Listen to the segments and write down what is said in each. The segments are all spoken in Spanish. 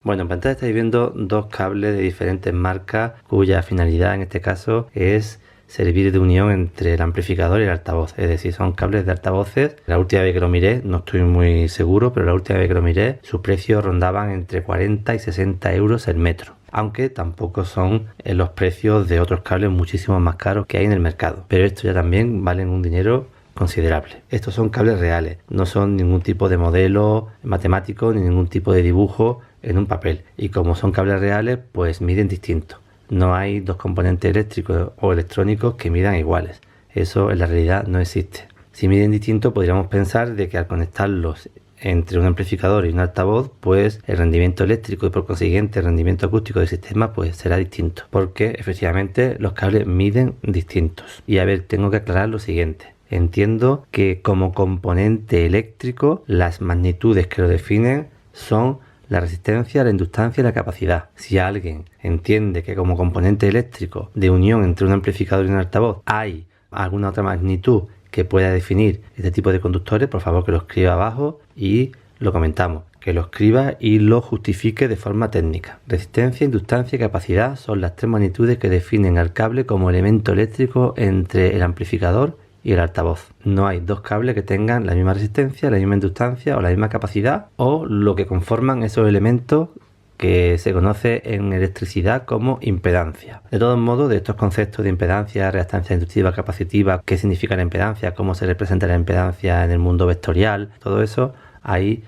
Bueno, en pantalla estáis viendo dos cables de diferentes marcas cuya finalidad en este caso es servir de unión entre el amplificador y el altavoz. Es decir, son cables de altavoces. La última vez que lo miré, no estoy muy seguro, pero la última vez que lo miré, sus precios rondaban entre 40 y 60 euros el metro. Aunque tampoco son los precios de otros cables muchísimo más caros que hay en el mercado. Pero estos ya también valen un dinero considerable. Estos son cables reales, no son ningún tipo de modelo matemático ni ningún tipo de dibujo en un papel. Y como son cables reales, pues miden distinto. No hay dos componentes eléctricos o electrónicos que midan iguales. Eso en la realidad no existe. Si miden distinto, podríamos pensar de que al conectarlos entre un amplificador y un altavoz, pues el rendimiento eléctrico y por consiguiente el rendimiento acústico del sistema pues será distinto, porque efectivamente los cables miden distintos. Y a ver, tengo que aclarar lo siguiente. Entiendo que como componente eléctrico las magnitudes que lo definen son la resistencia, la inductancia y la capacidad. Si alguien entiende que como componente eléctrico de unión entre un amplificador y un altavoz hay alguna otra magnitud que pueda definir este tipo de conductores, por favor que lo escriba abajo y lo comentamos. Que lo escriba y lo justifique de forma técnica. Resistencia, inductancia y capacidad son las tres magnitudes que definen al cable como elemento eléctrico entre el amplificador y el altavoz. No hay dos cables que tengan la misma resistencia, la misma inductancia o la misma capacidad o lo que conforman esos elementos que se conoce en electricidad como impedancia. De todos modos, de estos conceptos de impedancia, reactancia inductiva, capacitiva, qué significa la impedancia, cómo se representa la impedancia en el mundo vectorial, todo eso hay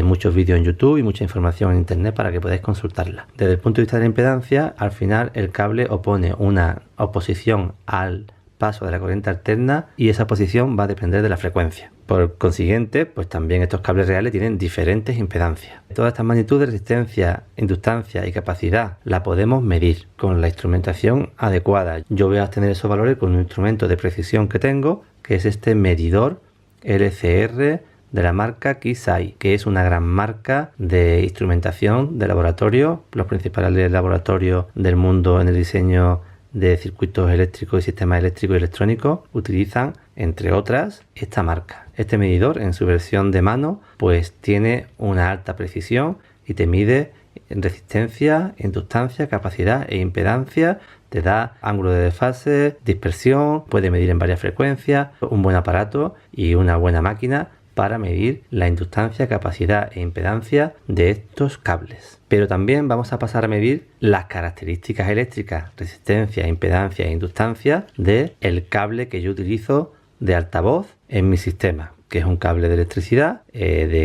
muchos vídeos en YouTube y mucha información en internet para que podáis consultarla. Desde el punto de vista de la impedancia, al final el cable opone una oposición al paso de la corriente alterna y esa posición va a depender de la frecuencia. Por consiguiente, pues también estos cables reales tienen diferentes impedancias. Todas estas magnitudes, resistencia, inductancia y capacidad la podemos medir con la instrumentación adecuada. Yo voy a obtener esos valores con un instrumento de precisión que tengo, que es este medidor LCR de la marca Kisai, que es una gran marca de instrumentación de laboratorio, los principales laboratorios del mundo en el diseño de circuitos eléctricos y sistemas eléctricos y electrónicos utilizan, entre otras, esta marca. Este medidor en su versión de mano pues tiene una alta precisión y te mide resistencia, inductancia, capacidad e impedancia, te da ángulo de desfase, dispersión, puede medir en varias frecuencias, un buen aparato y una buena máquina para medir la inductancia, capacidad e impedancia de estos cables. Pero también vamos a pasar a medir las características eléctricas, resistencia, impedancia e inductancia del cable que yo utilizo de altavoz en mi sistema, que es un cable de electricidad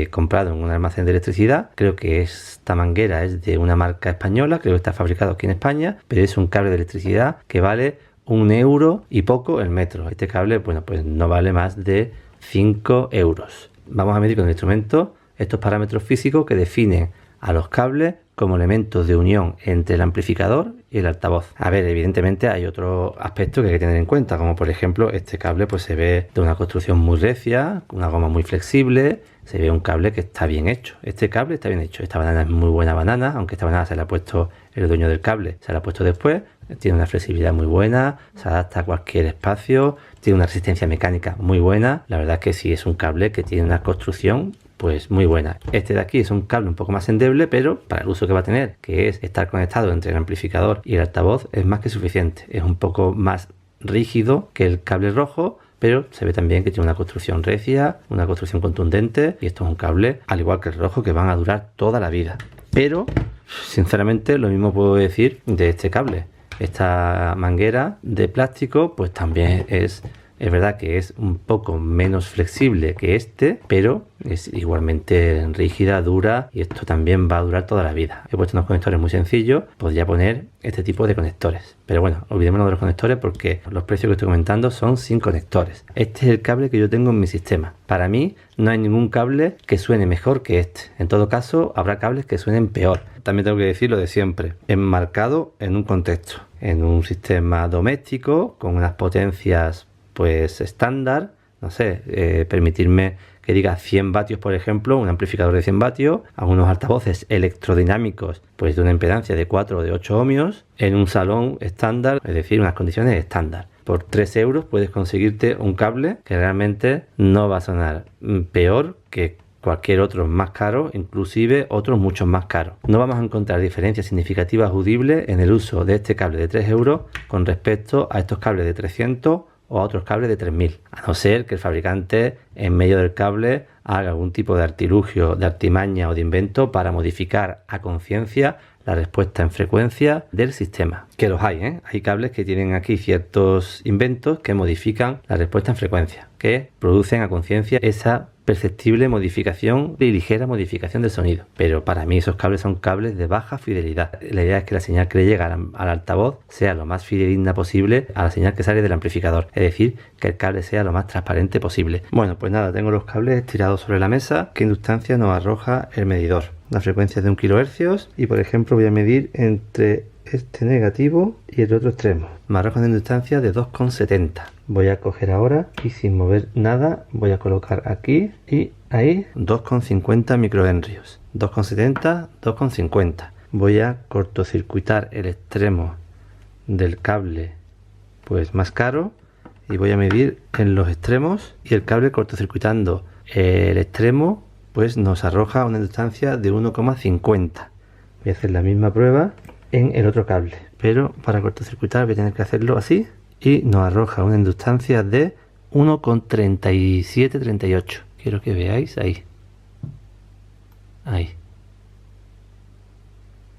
comprado en un almacén de electricidad. Creo que esta manguera es de una marca española, creo que está fabricado aquí en España, pero es un cable de electricidad que vale 1 euro y poco el metro. Este cable, bueno, pues no vale más de 5 euros. Vamos a medir con el instrumento estos parámetros físicos que definen a los cables como elementos de unión entre el amplificador y el altavoz. A ver, evidentemente hay otros aspectos que hay que tener en cuenta, como por ejemplo este cable pues se ve de una construcción muy recia, una goma muy flexible, se ve un cable que está bien hecho. Este cable está bien hecho, esta banana es muy buena banana, aunque esta banana se la ha puesto el dueño del cable, se la ha puesto después, tiene una flexibilidad muy buena, se adapta a cualquier espacio, tiene una resistencia mecánica muy buena. La verdad es que sí es un cable que tiene una construcción pues muy buena. Este de aquí es un cable un poco más endeble, pero para el uso que va a tener, que es estar conectado entre el amplificador y el altavoz, es más que suficiente. Es un poco más rígido que el cable rojo, pero se ve también que tiene una construcción recia, una construcción contundente, y esto es un cable, al igual que el rojo, que van a durar toda la vida. Pero, sinceramente, lo mismo puedo decir de este cable. Esta manguera de plástico, pues también es verdad que es un poco menos flexible que este, pero es igualmente rígida, dura, y esto también va a durar toda la vida. He puesto unos conectores muy sencillos, podría poner este tipo de conectores. Pero bueno, olvidémonos de los conectores porque los precios que estoy comentando son sin conectores. Este es el cable que yo tengo en mi sistema. Para mí no hay ningún cable que suene mejor que este. En todo caso, habrá cables que suenen peor. También tengo que decir lo de siempre, enmarcado en un contexto, en un sistema doméstico con unas potencias pues estándar, no sé, permitirme que diga 100 vatios, por ejemplo, un amplificador de 100 vatios, algunos altavoces electrodinámicos, pues de una impedancia de 4 o de 8 ohmios, en un salón estándar, es decir, unas condiciones estándar. Por 3 euros puedes conseguirte un cable que realmente no va a sonar peor que cualquier otro más caro, inclusive otros mucho más caros. No vamos a encontrar diferencias significativas audibles en el uso de este cable de 3 euros con respecto a estos cables de 300 o a otros cables de 3000, a no ser que el fabricante en medio del cable haga algún tipo de artilugio, de artimaña o de invento para modificar a conciencia la respuesta en frecuencia del sistema. Que los hay, ¿eh? Hay cables que tienen aquí ciertos inventos que modifican la respuesta en frecuencia, que producen a conciencia esa perceptible modificación y ligera modificación del sonido. Pero para mí esos cables son cables de baja fidelidad. La idea es que la señal que le llega al altavoz sea lo más fidedigna posible a la señal que sale del amplificador. Es decir, que el cable sea lo más transparente posible. Bueno, pues nada, tengo los cables tirados sobre la mesa. ¿Qué inductancia nos arroja el medidor? La frecuencia es de 1 kHz y por ejemplo voy a medir entre este negativo y el otro extremo. Me arroja una inductancia de 2,70. Voy a coger ahora y sin mover nada voy a colocar aquí y ahí 2,50 microhenrios. 2,70, 2,50. Voy a cortocircuitar el extremo del cable pues más caro y voy a medir en los extremos y el cable cortocircuitando el extremo pues nos arroja una inductancia de 1,50. Voy a hacer la misma prueba en el otro cable, pero para cortocircuitar voy a tener que hacerlo así y nos arroja una inductancia de 1,3738. Quiero que veáis ahí.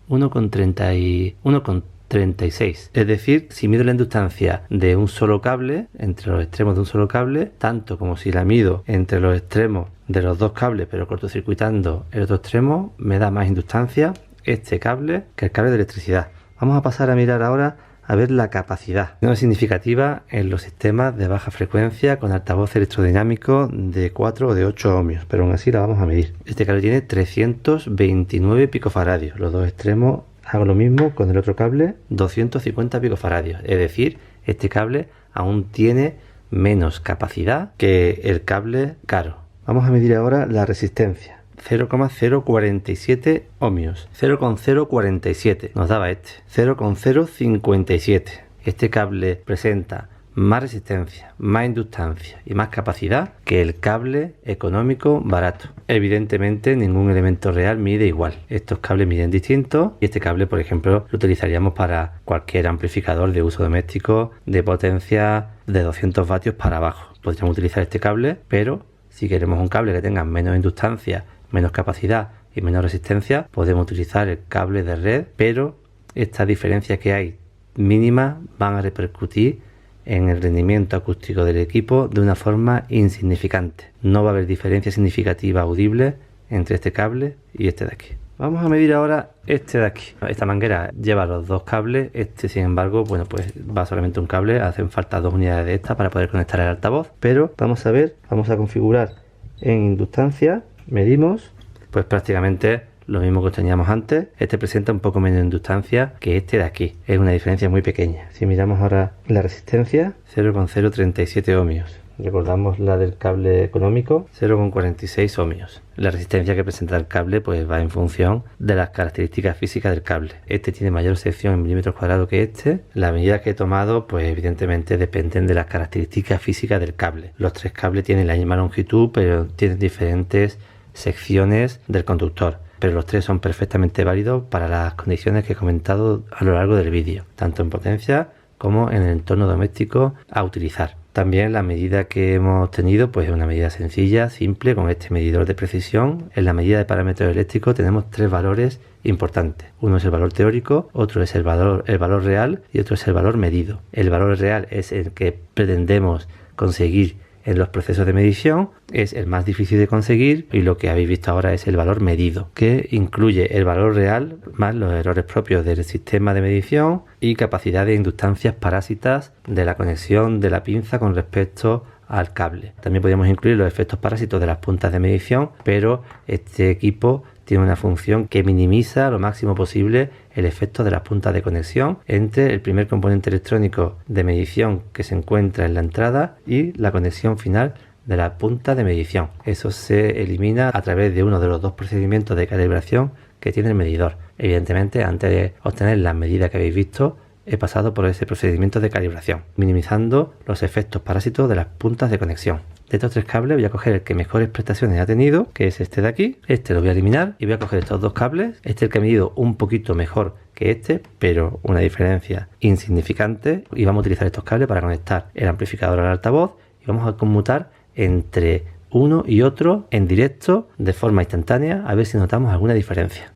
1,36. Es decir, si mido la inductancia de un solo cable, entre los extremos de un solo cable, tanto como si la mido entre los extremos de los dos cables, pero cortocircuitando el otro extremo, me da más inductancia este cable que el cable de electricidad. Vamos a pasar a mirar ahora a ver la capacidad. No es significativa en los sistemas de baja frecuencia con altavoz electrodinámico de 4 o de 8 ohmios, pero aún así la vamos a medir. Este cable tiene 329 picofaradios. Los dos extremos hago lo mismo con el otro cable, 250 picofaradios. Es decir, este cable aún tiene menos capacidad que el cable caro. Vamos a medir ahora la resistencia. 0,047 ohmios. 0,047 nos daba este. 0,057. Este cable presenta más resistencia, más inductancia y más capacidad que el cable económico barato. Evidentemente ningún elemento real mide igual. Estos cables miden distinto y este cable, por ejemplo, lo utilizaríamos para cualquier amplificador de uso doméstico de potencia de 200 vatios para abajo. Podríamos utilizar este cable, pero si queremos un cable que tenga menos inductancia, menos capacidad y menos resistencia, podemos utilizar el cable de red, pero estas diferencias que hay mínimas van a repercutir en el rendimiento acústico del equipo de una forma insignificante. No va a haber diferencia significativa audible entre este cable y este de aquí. Vamos a medir ahora este de aquí. Esta manguera lleva los dos cables, este sin embargo, bueno, pues va solamente un cable, hacen falta 2 unidades de esta para poder conectar el altavoz, pero vamos a ver, vamos a configurar en inductancia, medimos, pues prácticamente lo mismo que teníamos antes. Este presenta un poco menos inductancia que este de aquí, es una diferencia muy pequeña. Si miramos ahora la resistencia, 0,037 ohmios. Recordamos la del cable económico, 0,46 ohmios. La resistencia que presenta el cable pues va en función de las características físicas del cable. Este tiene mayor sección en milímetros cuadrados que este. Las medidas que he tomado pues evidentemente dependen de las características físicas del cable. Los tres cables tienen la misma longitud pero tienen diferentes secciones del conductor. Pero los tres son perfectamente válidos para las condiciones que he comentado a lo largo del vídeo, tanto en potencia como en el entorno doméstico a utilizar. También la medida que hemos tenido pues es una medida sencilla, simple, con este medidor de precisión. En la medida de parámetros eléctricos tenemos tres valores importantes. Uno es el valor teórico, otro es el valor real y otro es el valor medido. El valor real es el que pretendemos conseguir en los procesos de medición, es el más difícil de conseguir y lo que habéis visto ahora es el valor medido, que incluye el valor real más los errores propios del sistema de medición y capacidad de inductancias parásitas de la conexión de la pinza con respecto al cable. También podríamos incluir los efectos parásitos de las puntas de medición, pero este equipo tiene una función que minimiza lo máximo posible el efecto de las puntas de conexión entre el primer componente electrónico de medición que se encuentra en la entrada y la conexión final de la punta de medición. Eso se elimina a través de uno de los dos procedimientos de calibración que tiene el medidor. Evidentemente, antes de obtener las medidas que habéis visto, he pasado por ese procedimiento de calibración, minimizando los efectos parásitos de las puntas de conexión. De estos 3 cables voy a coger el que mejores prestaciones ha tenido, que es este de aquí. Este lo voy a eliminar y voy a coger estos 2 cables. Este es el que ha medido un poquito mejor que este, pero una diferencia insignificante. Y vamos a utilizar estos cables para conectar el amplificador al altavoz y vamos a conmutar entre uno y otro en directo de forma instantánea, a ver si notamos alguna diferencia.